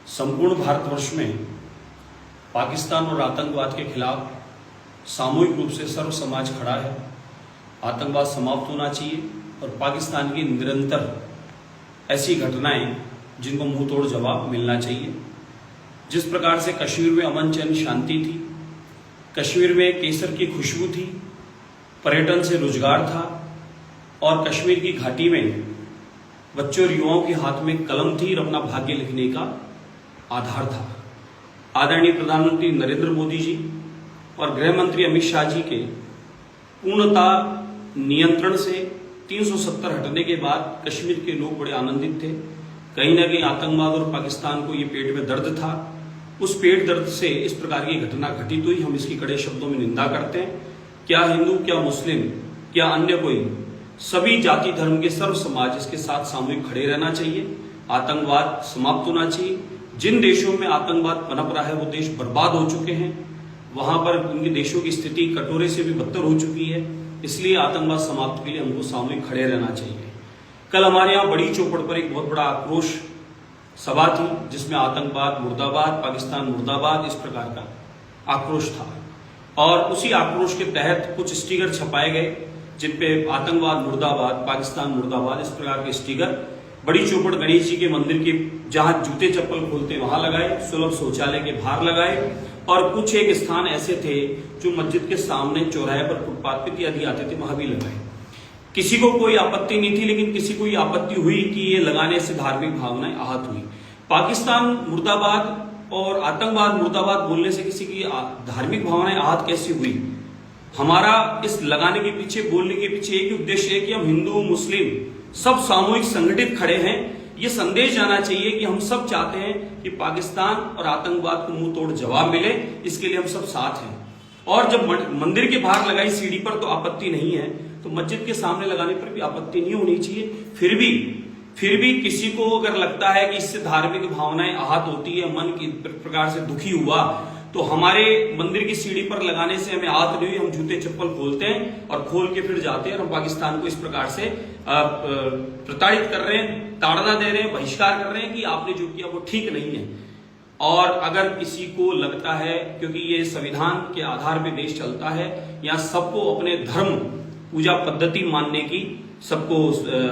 संपूर्ण भारतवर्ष में पाकिस्तान और आतंकवाद के खिलाफ सामूहिक रूप से सर्व समाज खड़ा है। आतंकवाद समाप्त होना चाहिए और पाकिस्तान की निरंतर ऐसी घटनाएं जिनको मुंह तोड़ जवाब मिलना चाहिए। जिस प्रकार से कश्मीर में अमन चैन शांति थी, कश्मीर में केसर की खुशबू थी, पर्यटन से रोजगार था और कश्मीर की घाटी में बच्चों और युवाओं के हाथ में कलम थी और अपना भाग्य लिखने का आधार था। आदरणीय प्रधानमंत्री नरेंद्र मोदी जी और गृह मंत्री अमित शाह जी के पूर्णतः नियंत्रण से 370 हटने के बाद कश्मीर के लोग बड़े आनंदित थे। कहीं ना कहीं आतंकवाद और पाकिस्तान को ये पेट में दर्द था। उस पेट दर्द से इस प्रकार की घटना घटित हुई, हम इसकी कड़े शब्दों में निंदा करते हैं। क्या हिंदू, क्या मुस्लिम, क्या अन्य कोई, सभी जाति धर्म के सर्व समाज इसके साथ सामूहिक खड़े रहना चाहिए। आतंकवाद समाप्त होना चाहिए। जिन देशों में आतंकवाद पनप रहा है वो देश बर्बाद हो चुके हैं, वहां पर उनके देशों की स्थिति कटोरे से भी बदतर हो चुकी है। इसलिए आतंकवाद समाप्त के लिए हमको सामूहिक खड़े रहना चाहिए। कल हमारे यहाँ बड़ी चौपड़ पर एक बहुत बड़ा आक्रोश सभा थी जिसमें आतंकवाद मुर्दाबाद, पाकिस्तान मुर्दाबाद, इस प्रकार का आक्रोश था और उसी आक्रोश के तहत कुछ स्टिकर छपाए गए जिनपे आतंकवाद मुर्दाबाद, पाकिस्तान मुर्दाबाद, इस प्रकार के स्टिकर बड़ी चौपड़ गणेश जी के मंदिर के जहां जूते चप्पल खोलते वहां लगाए, सुलभ शौचालय के बाहर लगाए और कुछ एक स्थान ऐसे थे जो मस्जिद के सामने चौराहे पर फुटपाथ पे इत्यादि आते थे, वहां भी लगाए। किसी को कोई आपत्ति नहीं थी, लेकिन किसी को ये आपत्ति हुई कि ये लगाने से धार्मिक भावनाएं आहत हुई। पाकिस्तान मुर्दाबाद और आतंकवाद मुर्दाबाद बोलने से किसी की धार्मिक भावनाएं आहत कैसे हुई? हमारा इस लगाने के पीछे, बोलने के पीछे एक ही उद्देश्य है कि हम हिंदू मुस्लिम सब सामूहिक संगठित खड़े हैं। ये संदेश जाना चाहिए कि हम सब चाहते हैं कि पाकिस्तान और आतंकवाद को मुंह तोड़ जवाब मिले, इसके लिए हम सब साथ हैं। और जब मंदिर के बाहर लगाई सीढ़ी पर तो आपत्ति नहीं है, तो मस्जिद के सामने लगाने पर भी आपत्ति नहीं होनी चाहिए। फिर भी किसी को अगर लगता है कि इससे धार्मिक भावनाएं आहत होती है, मन की प्रकार से दुखी हुआ, तो हमारे मंदिर की सीढ़ी पर लगाने से हमें आहत नहीं हुई। हम जूते चप्पल खोलते हैं और खोल के फिर जाते हैं और हम पाकिस्तान को इस प्रकार से प्रताड़ित कर रहे हैं, ताड़ना दे रहे हैं, बहिष्कार कर रहे हैं कि आपने जो किया वो ठीक नहीं है। और अगर किसी को लगता है, क्योंकि ये संविधान के आधार पर देश चलता है, यहाँ सबको अपने धर्म पूजा पद्धति मानने की सबको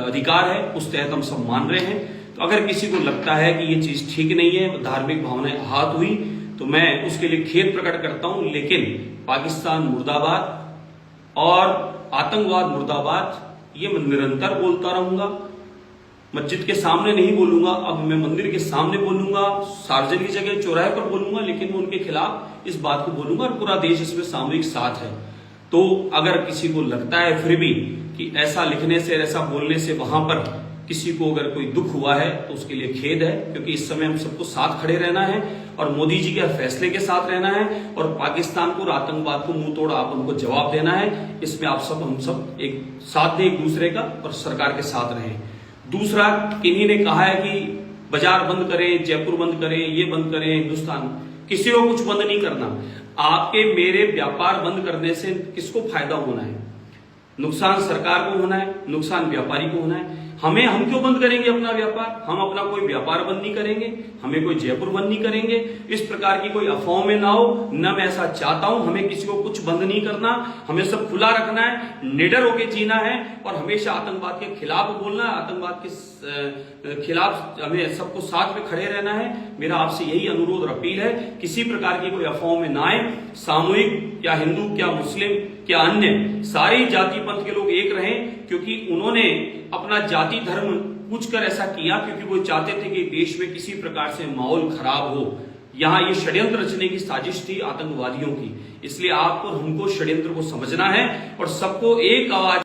अधिकार है, उस तहत हम सब मान रहे हैं। तो अगर किसी को लगता है कि ये चीज ठीक नहीं है, धार्मिक भावनाएं आहत हुई, तो मैं उसके लिए खेद प्रकट करता हूं। लेकिन पाकिस्तान मुर्दाबाद और आतंकवाद मुर्दाबाद ये मैं निरंतर बोलता रहूंगा। मस्जिद के सामने नहीं बोलूंगा, अब मैं मंदिर के सामने बोलूंगा, सार्वजनिक जगह चौराहे पर बोलूंगा, लेकिन मैं उनके खिलाफ इस बात को बोलूंगा और पूरा देश इसमें सामूहिक साथ है। तो अगर किसी को लगता है फिर भी कि ऐसा लिखने से, ऐसा बोलने से वहां पर किसी को अगर कोई दुख हुआ है, तो उसके लिए खेद है, क्योंकि इस समय हम सबको साथ खड़े रहना है और मोदी जी के फैसले के साथ रहना है और पाकिस्तान को और आतंकवाद को मुंह तोड़ आप उनको जवाब देना है। इसमें आप सब, हम सब एक साथ दें एक दूसरे का और सरकार के साथ रहें। दूसरा, किन्हीं ने कहा है कि बाजार बंद करें, जयपुर बंद करें, ये बंद करें, हिंदुस्तान, किसी को कुछ बंद नहीं करना। आपके मेरे व्यापार बंद करने से किसको फायदा होना है? नुकसान सरकार को होना है, नुकसान व्यापारी को होना है। हम क्यों बंद करेंगे अपना व्यापार? हम अपना कोई व्यापार बंद नहीं करेंगे, हमें कोई जयपुर बंद नहीं करेंगे। इस प्रकार की कोई अफवाह में ना हो, न मैं ऐसा चाहता हूं। हमें किसी को कुछ बंद नहीं करना, हमें सब खुला रखना है, निडर होकर जीना है और हमेशा आतंकवाद के खिलाफ बोलना है, आतंकवाद के खिलाफ हमें सबको साथ में खड़े रहना है। मेरा आपसे यही अनुरोध और अपील है, किसी प्रकार की कोई अफवाह में ना आए। सामूहिक, क्या हिंदू, क्या मुस्लिम, क्या अन्य, सारी जाति पंथ के लोग एक रहें, क्योंकि उन्होंने अपना जाति धर्म पूछ कर ऐसा किया क्योंकि वो चाहते थे कि देश में किसी प्रकार से माहौल खराब हो। यहाँ ये षड्यंत्र रचने की साजिश थी आतंकवादियों की। इसलिए आपको, हमको षड्यंत्र को समझना है और सबको एक आवाज